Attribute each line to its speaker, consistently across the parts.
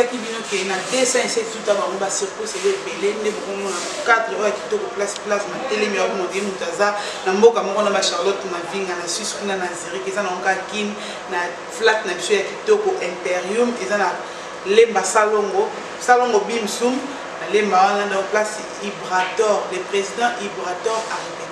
Speaker 1: qui vient qui na dessin c'est tout à l'heure on va surprise c'est belé ne bon 4 heures qui to place ma télé mi on dit mutaza na mboka moko na Charlotte na vinga na Suisse kuna na Zurich eza na onka kin na flat na biso ya kitoko Imperium eza na lemba salongo bimsum na lemba wana na place Ibrator le président Ibrator a répété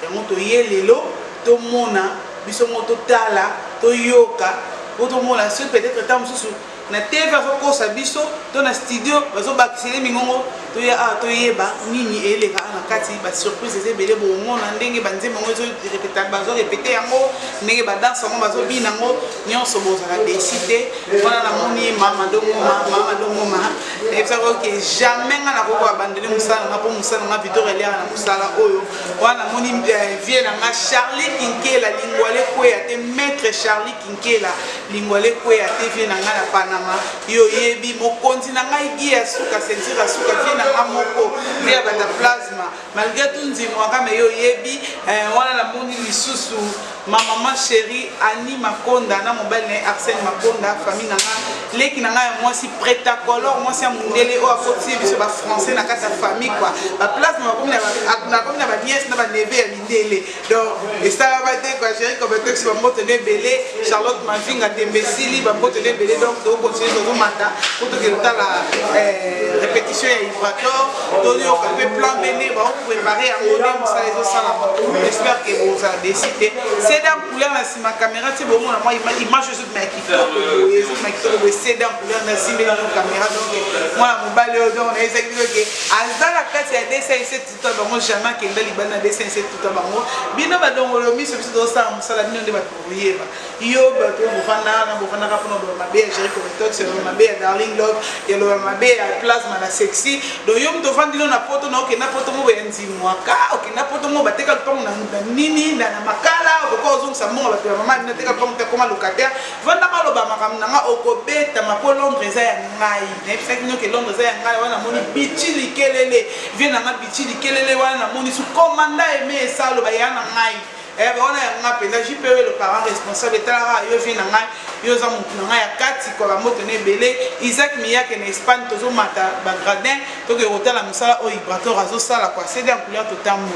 Speaker 1: et moto yelelo to mona biso moto tala to yoka moto mona sur peut-être temps sous na TV ko sabiso to na studio bazo bakisele mingongo to ya to yeba nini eleka na kati ba surprise ezebele bo mona ndenge banze mongo zo répéter bazo répéter yango ndenge ba danse ngo bazo bina ngo nyonso boza la décider wana na moni mama dongo ma et ça que jamais ngana ko abandonner musala nga po musala nga Victor Elia na musala oyo wana moni vie na nga Charlie Kinkela lingwale ko ya te maître Charlie Kinkela lingwale ko ya te vie na nga na pana yo yebi mokonzi na ngai gia suka sentir suka vie na ngamoko via bata plasma malgré tout nzimo kama yo yebi wana la moni lisusu maman chérie Annie Makonda na mobile na Arsène Makonda famille na nga leki na ngai moi si prêta color moi si mundele o afoti biso ba français na kata famille quoi ba plasma comme na ba nièce na ba neveu ya mindele donc et ça va être quoi chérie comme texte ba moto ne belé Charlotte Mavinga Dembesili ba moto ne belé donc continuer dans le matin pour que la répétition est vibratoire donner au plan béné va préparer à monter ça les autres ça j'espère que vous avez décidé c'est dans couleur là si ma caméra c'est bon moi image je mets qui c'est dans couleur là si mais dans caméra donc moi mon balai donc on a essayé que à la carte il y a des c'est tout à moi jamais que dans libana des c'est tout à moi bien ba donc le mis sur ça la bien de ba trouver yo ba to bofana pour no ba bien gérer c'est le mabé darling love et le mabé à plasma na sexy donc yo mto fandi na poto na okena poto mo benzi mwaka okena poto mo bateka lupango na nini na makala ko ozongisa mbongo bato ya mama na teka lupango te koma locataire vanda ka loba makam na nga okobeta mapo Londres za ya ngai na episa kino ke Londres za ya ngai wana moni bichili kelele vient na ma bichili kelele wana moni su commanda aimé ça lo ba ya na ngai on a appelé JPE le parent responsable tala yo vient na ngai yo za mutu na ngai ya kati ko ba moto ne belé Isaac Miyake na Espagne tozo mata ba gradin to ke hôtel la musala o Ibrator azo sala quoi c'est en couleur totalement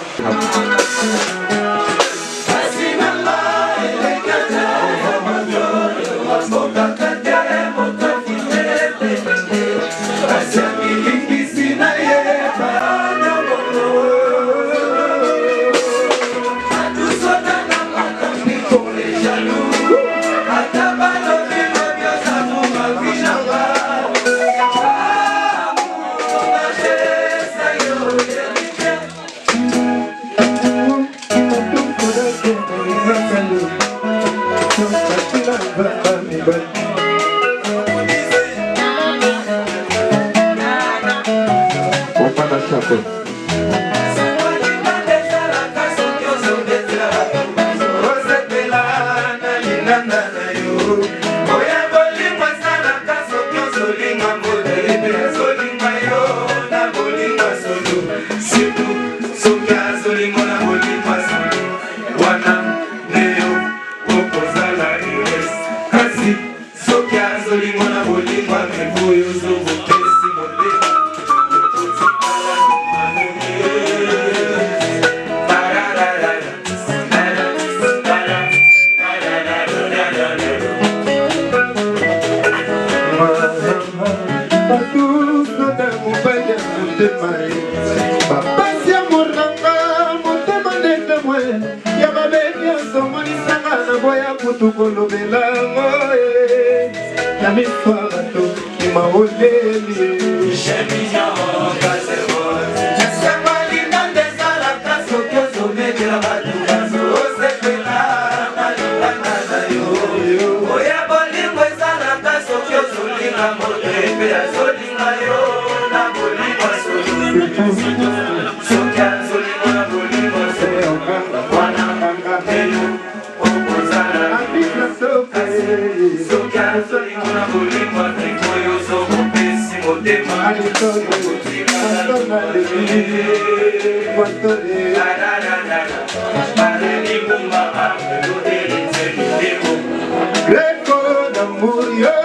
Speaker 2: Greco d'amour, yo,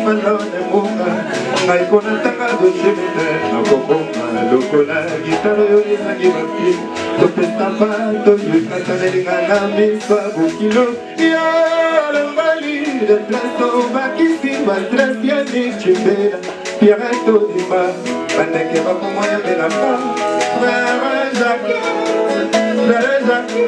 Speaker 2: malone munga ngai kona tanga do chemite nakobonga lokola gitaro yo ezangi bapi topesa bato yekasanelinga na miso bokilo ya lombali de plasto bakisi bastres ya nichimbela pierrette odima bandeke bakomoya melaka frère Jacques frère Jacques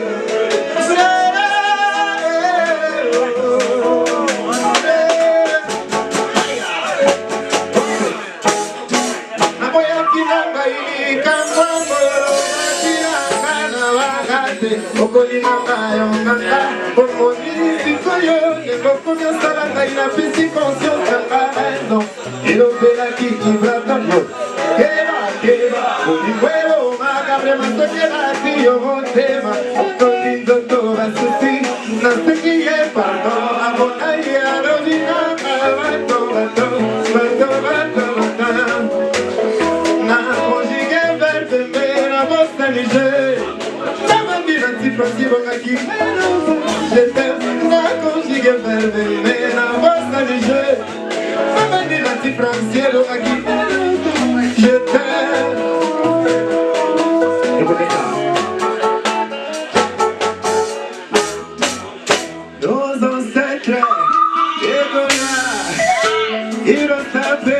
Speaker 2: la physique conscience de la raison et l'opéra qui va dans l'eau Keba, Olivuelo, Macabre, Mastoquera, Tío, Montema, Tolindo, Toba, Susi, no sé qué es, perdón, Amonaya, Rodina, Bato, Bato, Bato, Bato, Bato, Na, conjugué, verde, mera, bosta, Niger, la bandira, si fransivo, aquí, je t'aime, na, conjugué, verde, mera, bosta, Niger, la bandira, si fransivo, aquí, je t'aime. Nos ancêtres, ils ont tapé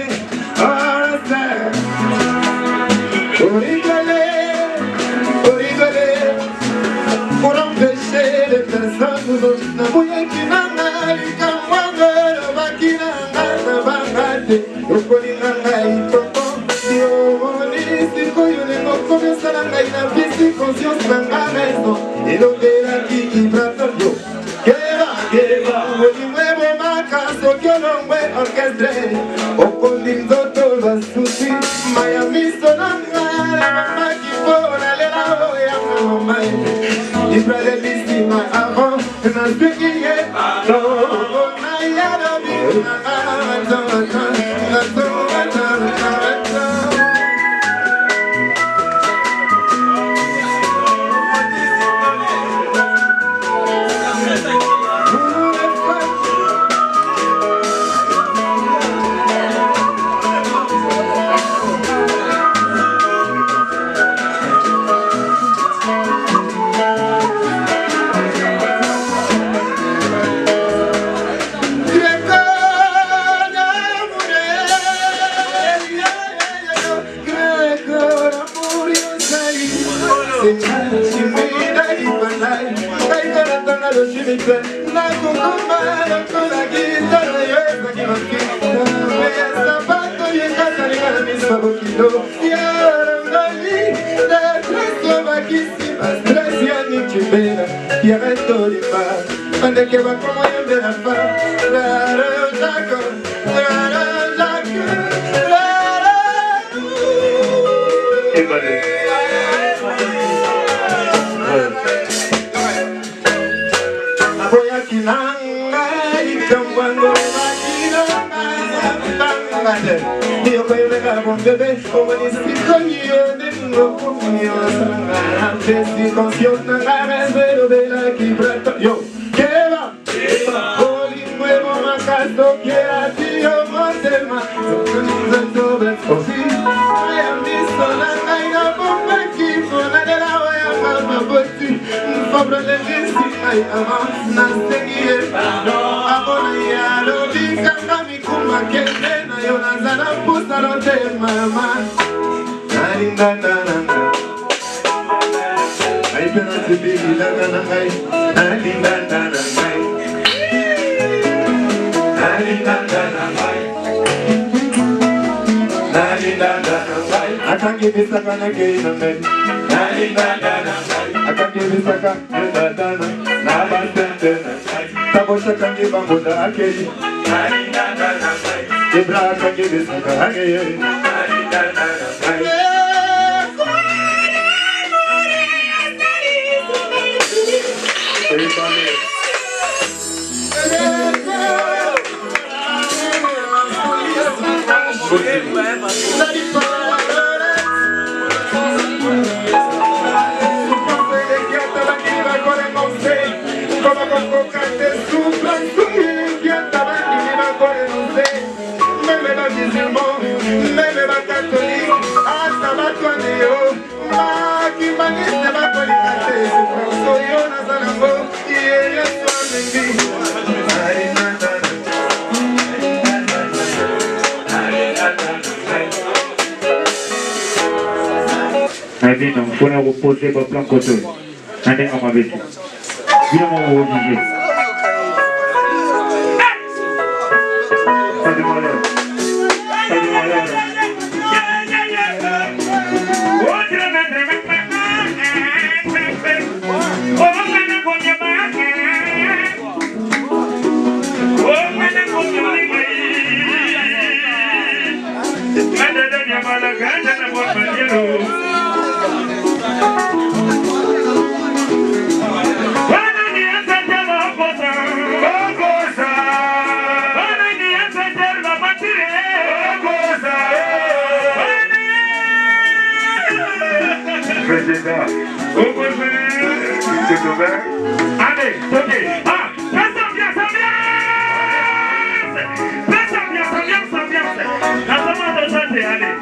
Speaker 2: en terre. Pour rigoler, pour empêcher les personnes nous n'avouer qu'il n'en a eu qu'un mois de vaquina, n'a pas raté. Au Colinanga, il faut comienza la reina, viste conscience de la raison et l'opéra qui brata yo. Que va, un nuevo macazo que no me orquestre. O con lindo todo va sushi, Miami sonanga, mamá que pone le la voy a mamá. Y pradelísima amor, no sé quién es, no, Naya no viene, Pierrette Oliva, ande que va como yo de la paz, Io poi me la buon bebè, come ni si coglio dentro conmigo la si consiona la reserva de la quebrata. Yo, que va, Oli nuevo macazo que a ti yo montema, so que così, I am this son and I know bomba ki fona de la waya mama botti, fabro le visi ai ama, nastengi no, abona ya lo di kanga kuma kende na yo nazana pusa rote mama nalinda nana ai pena se bibi nana ai nalinda nana ai nalinda nana ai nalinda nana ai akange bisaka na ke nana nalinda nana ai akange bisaka na nana na basente tabosha kange bamboda akeli nalinda nana ai Ibra kange bisaka hage nalinda nana ai
Speaker 3: vino, pour nous reposer pour plein de côtés. On est comme avec vous. Viens mon Olivier. Pas de malheur. Pas de malheur. Allez, ok. Ah, fais ambiance. Allez.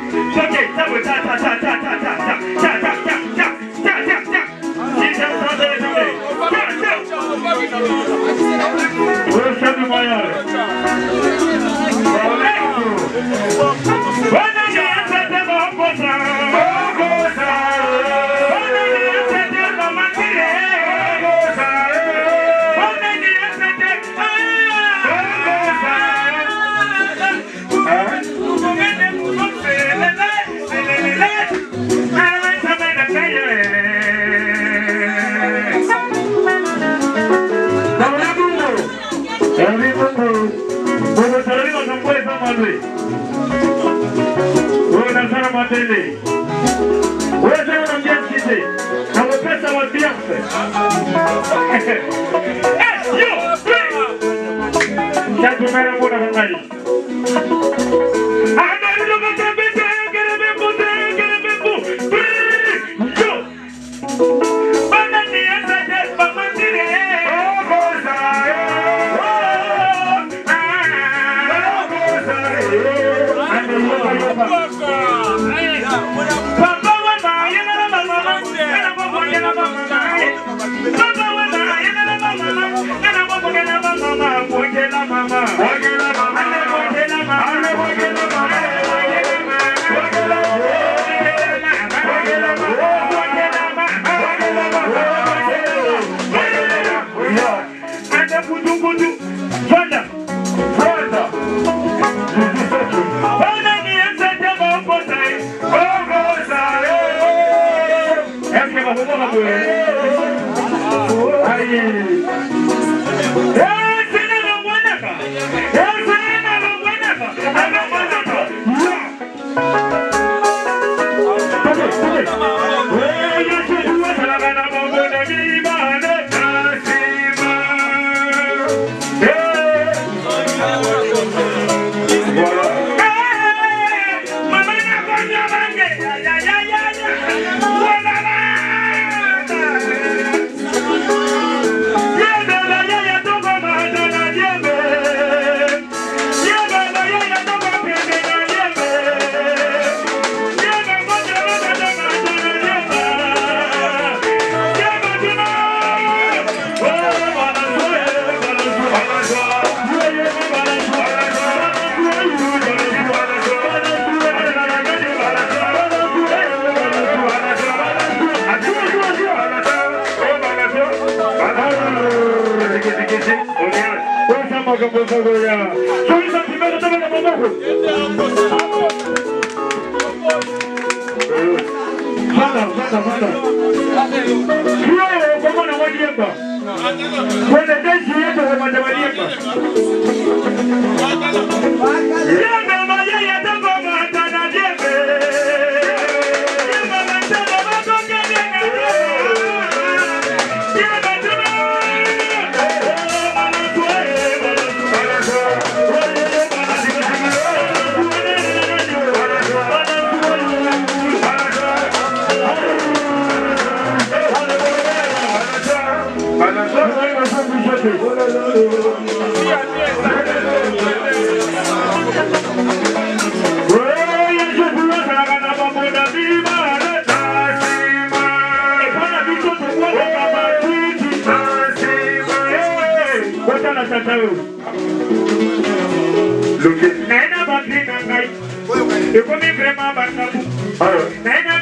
Speaker 3: Ok, ça va, ta.
Speaker 4: Naina bakri nangai, eko mi prema batamu. Naina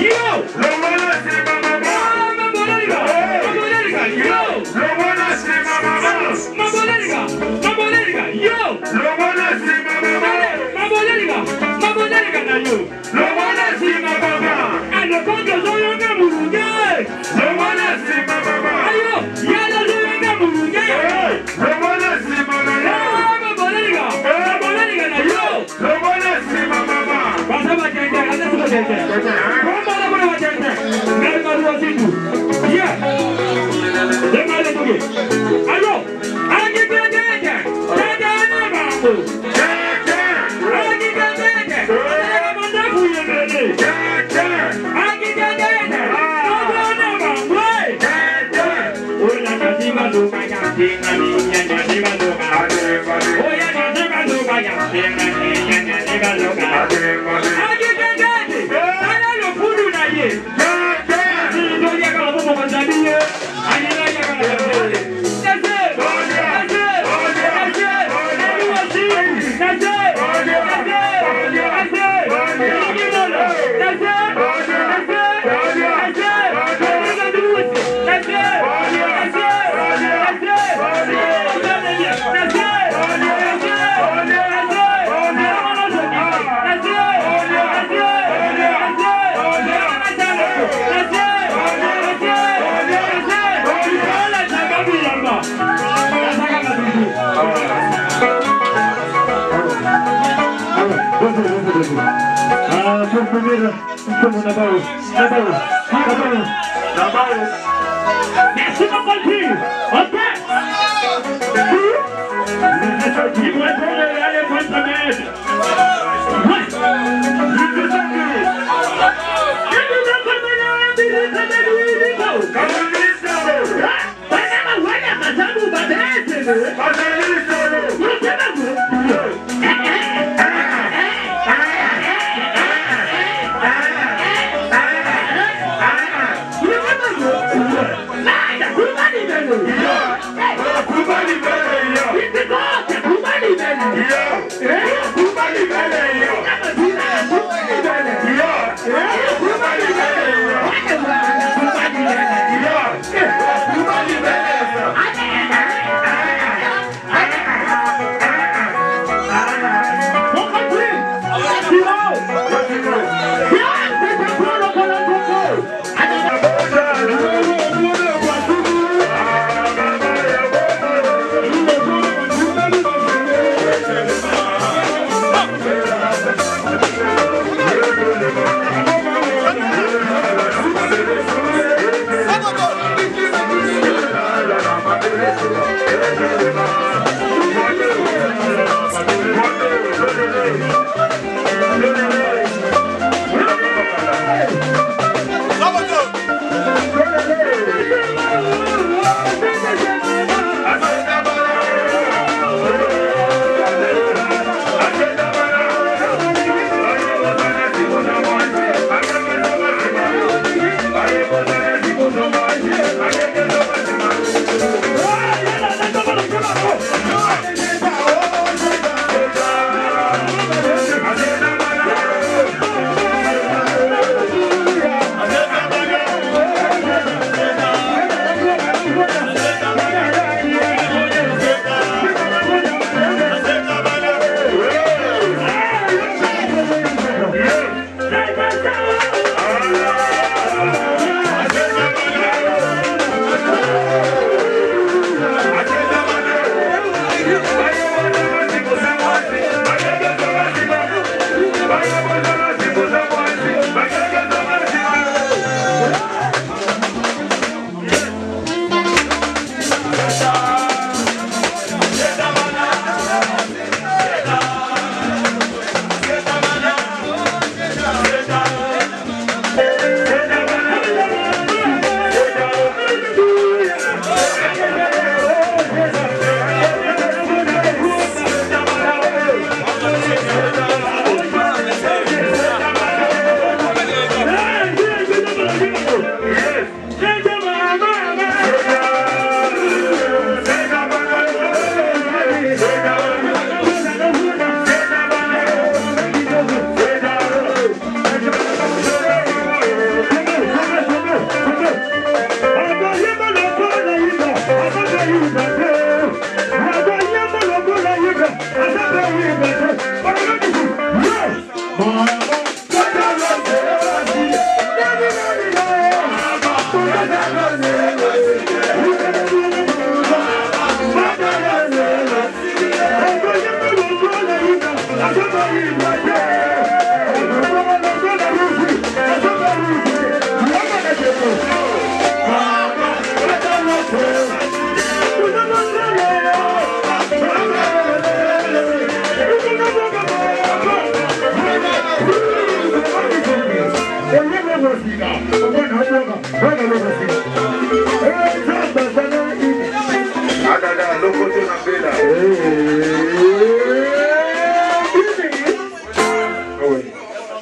Speaker 2: Yo!
Speaker 3: Merci beaucoup. Ok.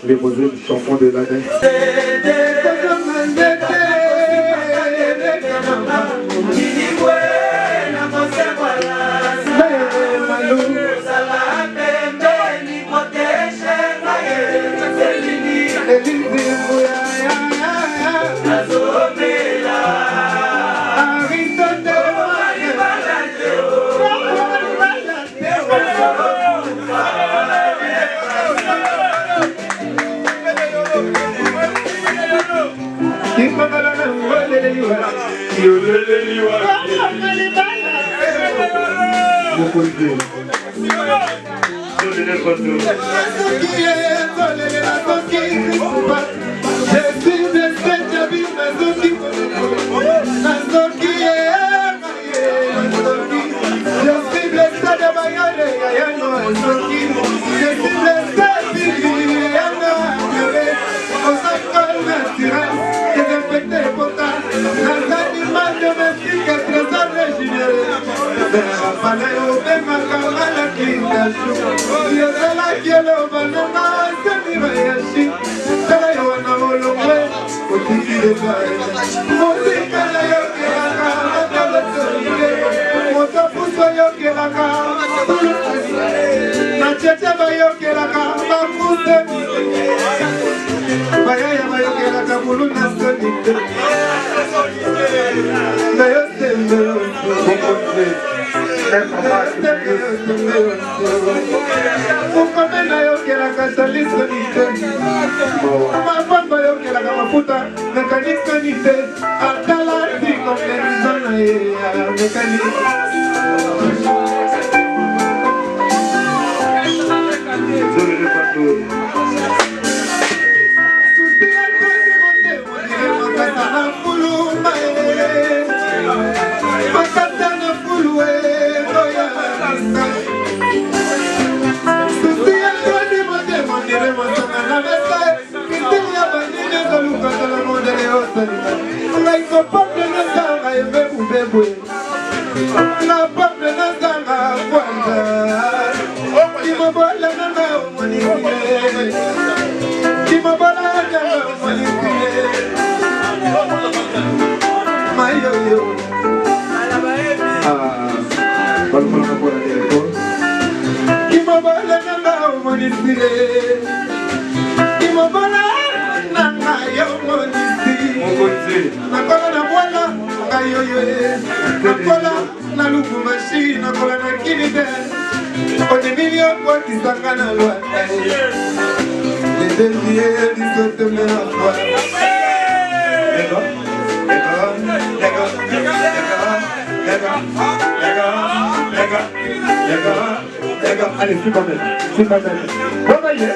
Speaker 2: Les posés du chanson de l'année. Allez, c'est pas mal. C'est pas mal. Bon, allez.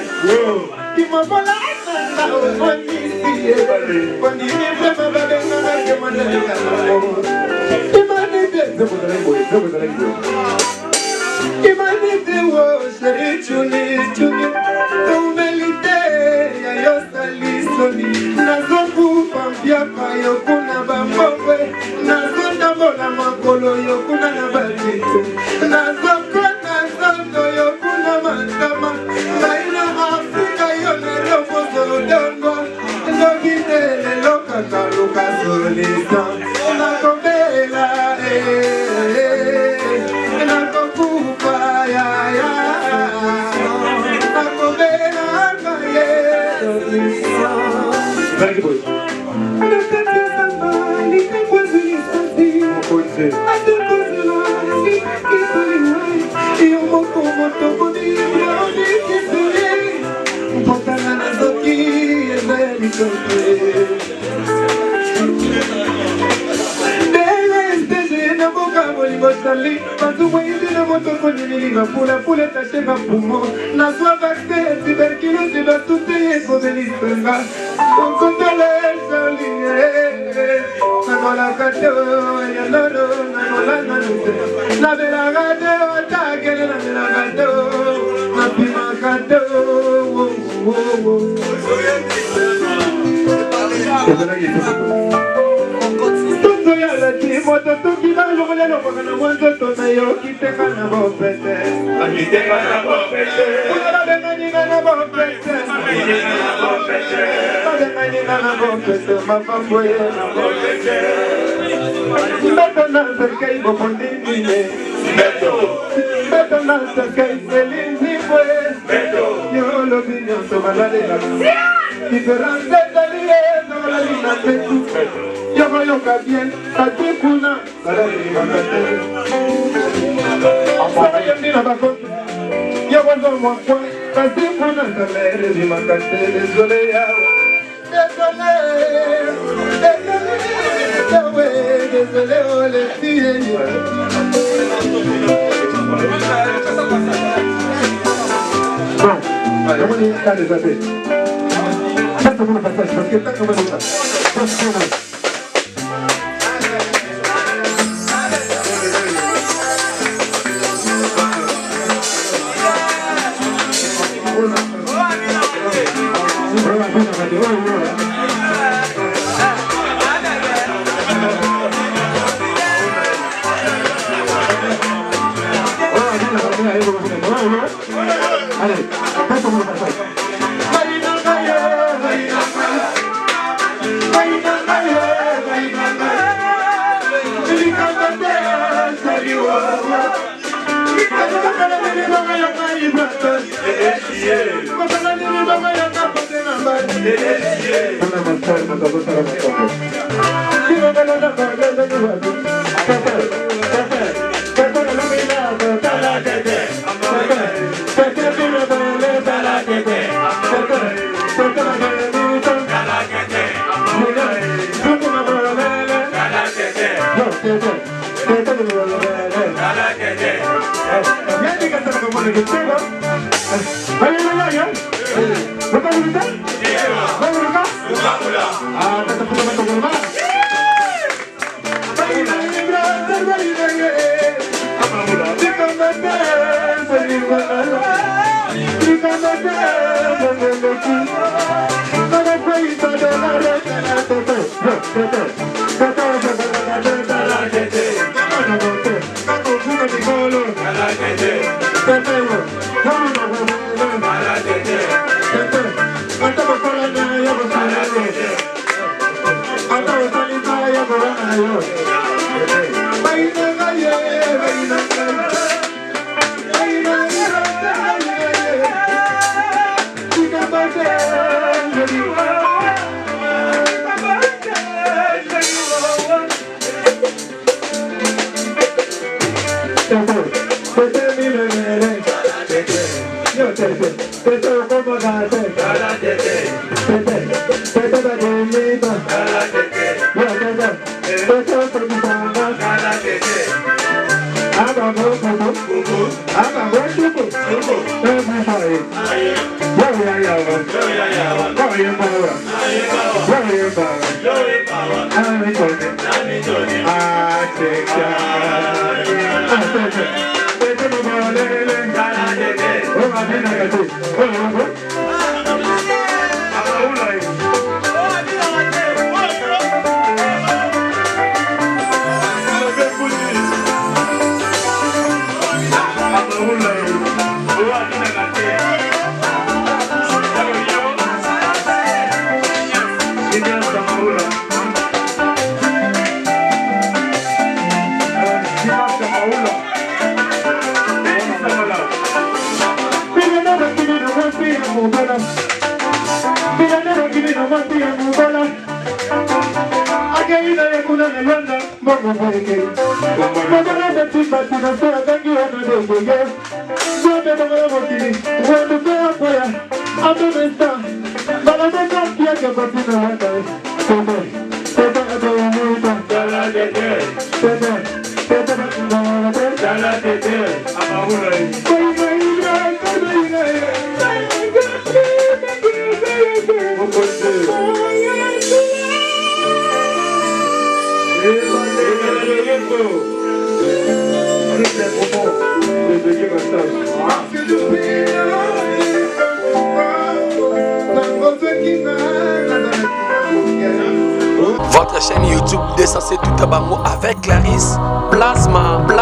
Speaker 2: Oh,
Speaker 4: Votre chaîne YouTube 207 tout à bango avec Clarisse. Plasma.
Speaker 1: Ouais,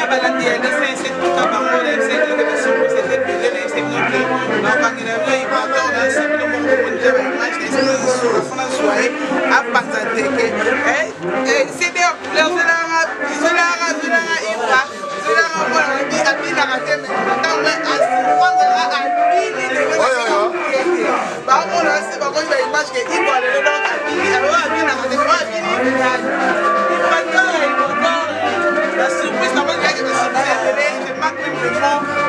Speaker 1: balandi ya dessin c'est tout à bango là, c'est que la surprise était belle, c'est bien. Donc quand il a vu il va dans c'est le bon déjà match des sur la fin soirée à Panzate que c'est des couleurs de la la surprise,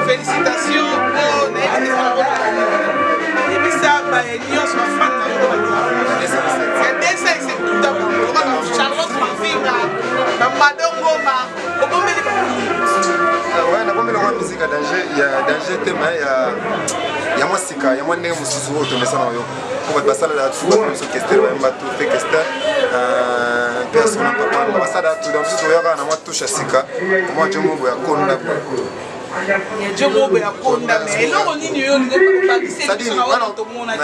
Speaker 1: félicitations pour et puis ça, c'est tout d'abord. Charlotte Mavinga, Madame Goma,
Speaker 5: ouais, na bombe la musique à danger, il y a danger thème, il y a moi sika, il y a moi né mususu automessa na yo. Pour être basala la tout comme ce question va mbato fait question personne papa na basala tout dans ce yoga na moi touche sika. Moi je mo ya konda.
Speaker 1: Je mo ya konda mais non ni yo ngo pas c'est dit
Speaker 5: na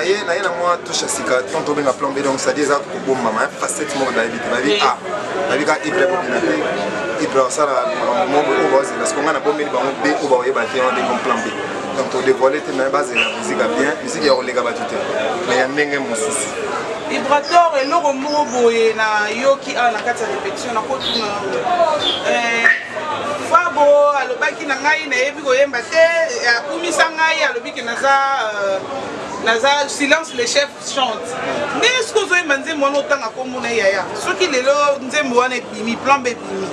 Speaker 5: ye na moi touche sika tant to benga plomber donc ça dit ça ko bomba ma facette mo da éviter ba vi ba vi ka ibre population ibre ça la mo o ba c'est parce qu'on a bombé ba mo be o ba ye ba te on de plomber. Donc pour dévoiler tes mains bases la musique bien, musique ya olega ba tout. Mais ya ndenge mususu.
Speaker 1: Vibrator et loro mobo et na yoki a na kati répétition na kotuna Fabo alobaki na ngai na yebi ko yemba te akumisa ngai alobiki naza silence les chefs chantent. Mais est-ce que vous avez mandé moi longtemps à comme na yaya ce qui les lo nzembo wana bimi plan B bimi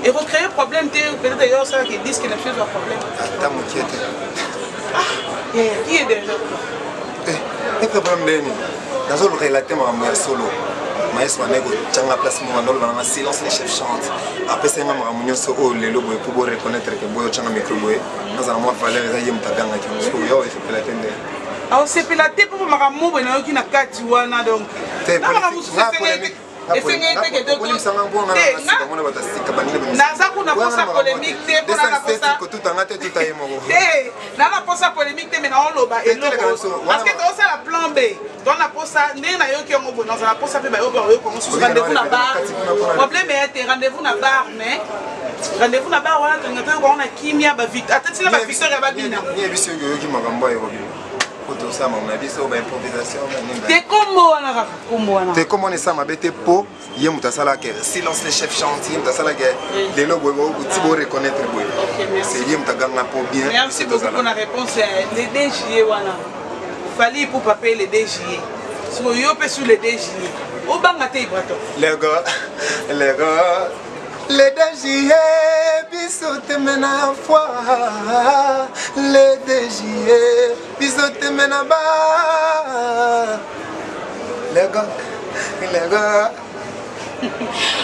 Speaker 1: et recréer problème peut-être d'ailleurs ça qui disent que la chose a problème.
Speaker 5: Attends mon qui était.
Speaker 1: Qui est déjà
Speaker 5: Et problème deni. Dans le relaté ma solo. Maïs manego tchanga place mo ndolo na silence les chefs chantent. Après ça ngam ramunyo so o lelo boy pour reconnaître que boy tchanga micro boy. Dans un mois valeur za yem tabanga ki so yo e fait la tende.
Speaker 1: Ah c'est pelaté pour maramu bena yoki na kati wana donc. Na maramu naza kuna posa polémique te mpona posa polémique te mena oloba eloko parce que tozosala plan B donc na posa ndenge nayoki yango boye nazala posa mpe bayokoyoka mosusu rendez-vous na bar problème ete rendez-vous na bar mais rendez-vous na bar wana tolinga toyoka wana kimia atatila bavictoire ya babina t'es comme
Speaker 5: on est ça ma bête po yem ta sala que silence les chefs chantent yem ta sala que les lobos tu peux reconnaître boy c'est yem ta ganga po bien
Speaker 1: merci beaucoup pour la réponse les DJE wana fallait pour paper les DJE sur yo pe sur les DJE au banga te ibrato
Speaker 5: les gars les DJE bisote mena foi les DJE bisote mena ba les gars.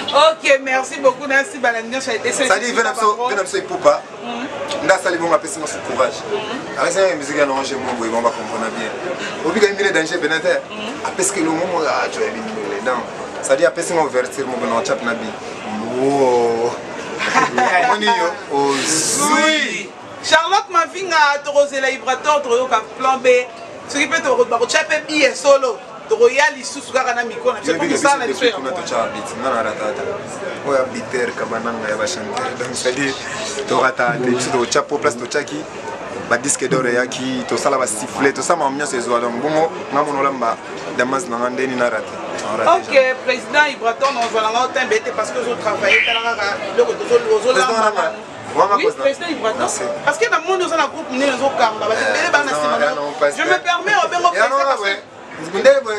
Speaker 1: Ok, merci beaucoup Nancy Balandian, ça a été
Speaker 5: ça dit venez absolument poupa nda sali bon apesi mon courage avec ça musique à non j'ai mon boy on va comprendre bien obiga imile danger benete apesi que le moment là tu es bien les dents ça dit apesi mon ouverture mon bon chap nabi oh on y oh oui
Speaker 1: Charlotte Mavinga torozela vibrator toroka plan B ce qui peut te rebattre chapé bien solo royal isusu kaka na micro na tu peux ça na tu
Speaker 5: na to cha beat na na ratata oya biter kabananga ya ba chanter donc ça dit to rata te tu to chapo place to chaki ba disque d'or yaki to sala ba sifflet to ça ma ambiance ezo donc bongo ngamono lamba damas na ndeni na rata.
Speaker 1: Ok, président Ibraton on va la temps bête parce que je travaille talaka loko to là. Oui, président Ibraton. Parce que dans le monde nous a groupe né zo kamba ba tele ba na sima. Je me permets au bengo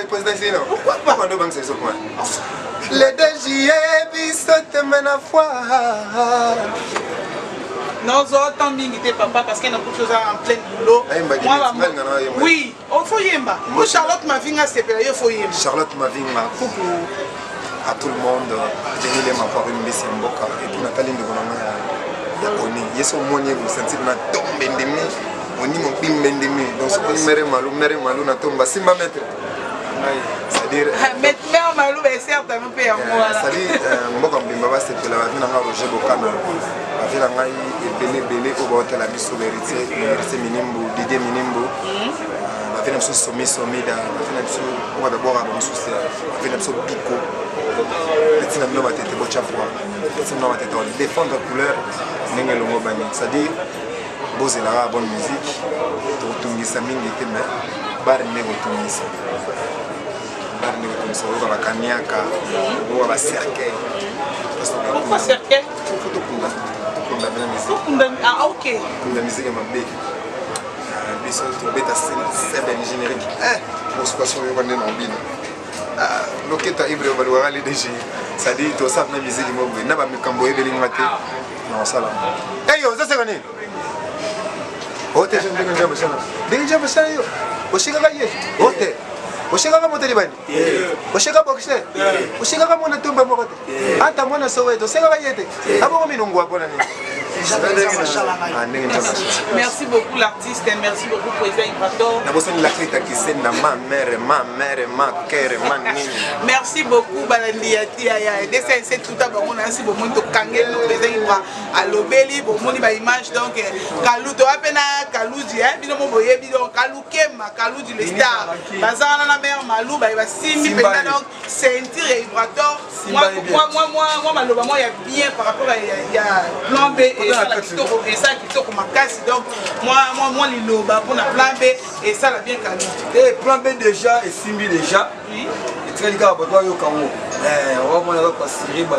Speaker 1: président.
Speaker 5: Pourquoi pas quand on c'est ce point les DJE bisote mena foi
Speaker 1: non autant mingité papa parce qu'il y a beaucoup de choses en plein boulot oui on faut yemba moi Charlotte Mavinga c'est payé faut yemba
Speaker 5: Charlotte Mavinga coucou à tout le monde j'ai les ma part une mission mboka et puis Nathalie ndonga ya koni yeso monye vous sentir na tombe ndemi oni mon bimbe ndemi donc ce qu'on mere malu na tomba simba maître c'est-à-dire
Speaker 1: mais malou est certainement pas moi
Speaker 5: c'est-à-dire mboka mbimba ba c'est la vie na Roger Bokana la vie na ngai belé au ba hôtel la biso vérité minimbo Didier Minimbo fait sommet on va d'abord avoir un souci fait pico petit na mama tete bocha fois petit na mama tete on défendre la couleur ndenge longo bani c'est-à-dire bozela bonne musique totungisa mingi te mais bar nego tungisa on va kanyaka on va cercueil
Speaker 1: pourquoi cercueil ah ok
Speaker 5: la musique est ma bête biso to beta scène générique pour ce passion yo bande na bino loketa ibre balwara les DG ça dit to ça na musique mo na ba mikambo ebeli ngate non ça là yo ça c'est gagné hote je ndenge njamba sana ndenge njamba sana yo oshika kaye hote oshika kama moteli bani oshika boxe oshika kama na tumba mokote hata mwana soweto seka kayete abo minongo akona ni.
Speaker 1: Merci beaucoup l'artiste et merci beaucoup président Ibrator. Merci beaucoup Balandiati aya DCNC tout à l'heure on a aussi beaucoup de kangé le président Ibra à l'obéli beaucoup de image donc Kalou to apena Kalouji hein bino mo boye bino Kalou Kema Kalouji le star bazana na mère Malou ba va simbi pena donc sentir Ibrator moi maloba moi il y a bien par rapport à il y a plan B et ça qui toque ma casse donc moi les loba pour la plan B et ça la bien calme
Speaker 6: et plan B déjà et simbi déjà oui et très liga ba yo kango on va mona pas siri ba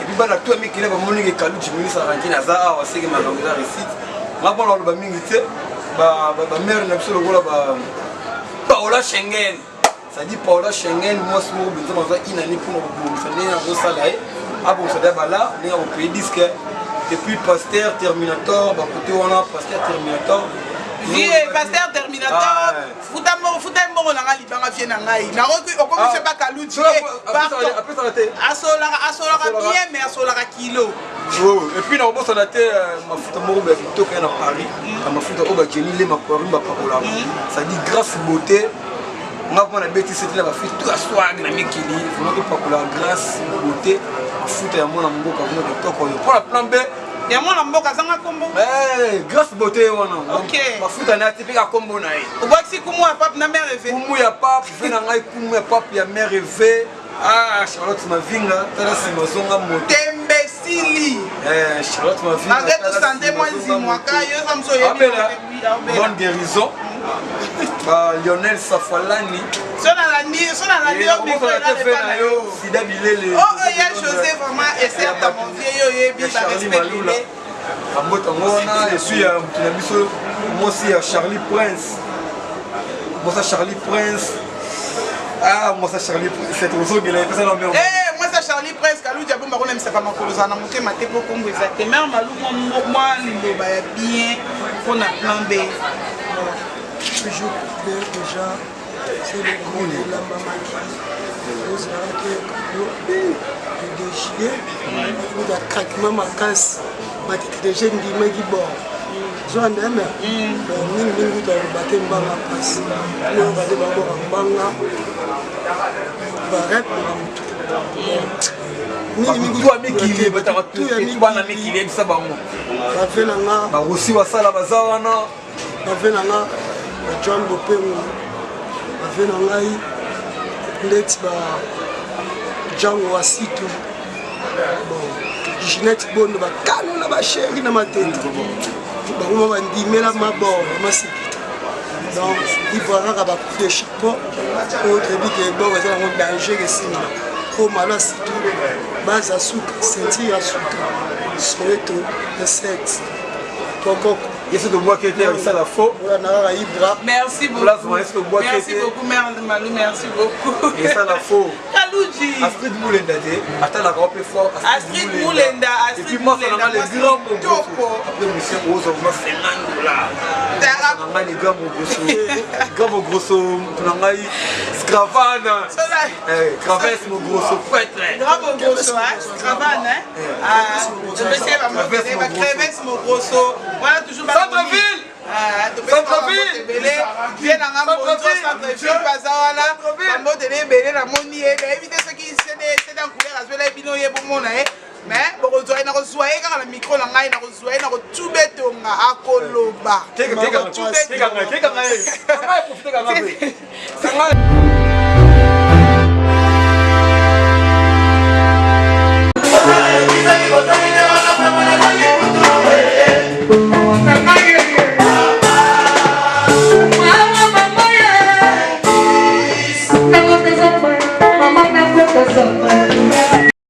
Speaker 6: et puis ba na tout ami qui lève mon ngi kalu ci ministre argentine za wa sege ma longa récite ma bon lo ba mingi te ba mère na biso lokola ba Paola Schengen ça dit Paola Schengen moi ce mot besoin dans une année pour nous ça n'est pas ça là ah bon ça d'abord là on est au pays disque. Et puis Pasteur Terminator, bah côté on a Pasteur Terminator.
Speaker 1: Oui, Pasteur Terminator. Foutambo na ngali banga vie na ngai. Na roki okomi se ba Kalouji.
Speaker 6: Après ça raté.
Speaker 1: Asola bien mais asola kilo.
Speaker 6: Et puis na bossa na te mafuta moko ba toka na Paris. Na mafuta o ba Jenny le makori ba parola. Ça dit grâce beauté. On a bêti c'était là ba fait tout à swag na mikili. Vraiment pas pour la grâce beauté. Mafuta ya mwana mboka kuna kitoko yo. Pour la plan B
Speaker 1: ya mwana mboka zanga kombo.
Speaker 6: Grâce beauté wana.
Speaker 1: OK.
Speaker 6: Mafuta na tipika kombo na ye.
Speaker 1: Oboxi kumu ya pap na mère rêvé.
Speaker 6: Kumu ya pap, vena ngai kumu ya pap ya mère rêvé. Ah Charlotte Mavinga, tala si mazonga moto.
Speaker 1: Tembesili.
Speaker 6: Charlotte Mavinga.
Speaker 1: Malgré tout santé moi zimwaka yo samso yebi.
Speaker 6: Bonne guérison. Lionel Safalani.
Speaker 1: Sona la ni yo micro là le
Speaker 6: Sida Bilele.
Speaker 1: Oh ya José vraiment et c'est ta mon vieux yo yebi ba respecter.
Speaker 6: Ambota ngona et puis tunabiso moi aussi Charlie Prince. Moi ça Charlie Prince. Ah moi ça Charlie Prince c'est trop que là ça la merde.
Speaker 1: Moi ça Charlie Prince Kalou Diabo ba kona msaka makoloza na moté maté pour Congo exactement malou moi lindo ba bien pour na plan B.
Speaker 7: Toujours déjà c'est le gros de la mamaki vous avez le déchiré vous a craquement ma casse ma tête de jeune qui me dit bon je en aime ni vous avez battu mbanga passe nous va de babo mbanga barret
Speaker 6: ni toi mikili bataka tout bana mikili bisa bango
Speaker 7: ba fait nanga
Speaker 6: ba rosi wasala bazawana
Speaker 7: ba fait nanga John Bopengo avait na ngai ndeti ba Django Wasitu bon Ginette Bondo ba kano na ba chéri na matete bango ba ndimela mabor masipita donc il voilà ka ba couper chapeau autre dit que bon ça un danger que sinon au malasi tout base à sucre ceinture à sucre soweto le sexe Coco.
Speaker 6: Et c'est de moi qui était ça la faux.
Speaker 1: Merci beaucoup. Merci beaucoup, Malou, merci beaucoup.
Speaker 6: Et ça la faux.
Speaker 1: Kalouji.
Speaker 6: Astrid Moulenda, attends la robe est fort.
Speaker 1: Astrid Moulenda.
Speaker 6: Et puis moi, ça a les grands mots. Après, monsieur Rose, on va faire un les grands mots grosso. Scravane. Cravesse, mon grosso prêtre.
Speaker 1: Grand mots grosso, Scravane. Je vais essayer de me Cravesse, mon grosso. Voilà toujours.
Speaker 6: Centre-ville.
Speaker 1: Centre-ville. Bien dans un centre-ville, Bazawala. Mambo de l'ébélé, la moni, éviter ce qui c'est dans couleur, à ce là, bino, bon, mais bokozwa na kozwa ye kaka na micro na ngai na kozwa ye na kotubetonga akoloba
Speaker 6: Keka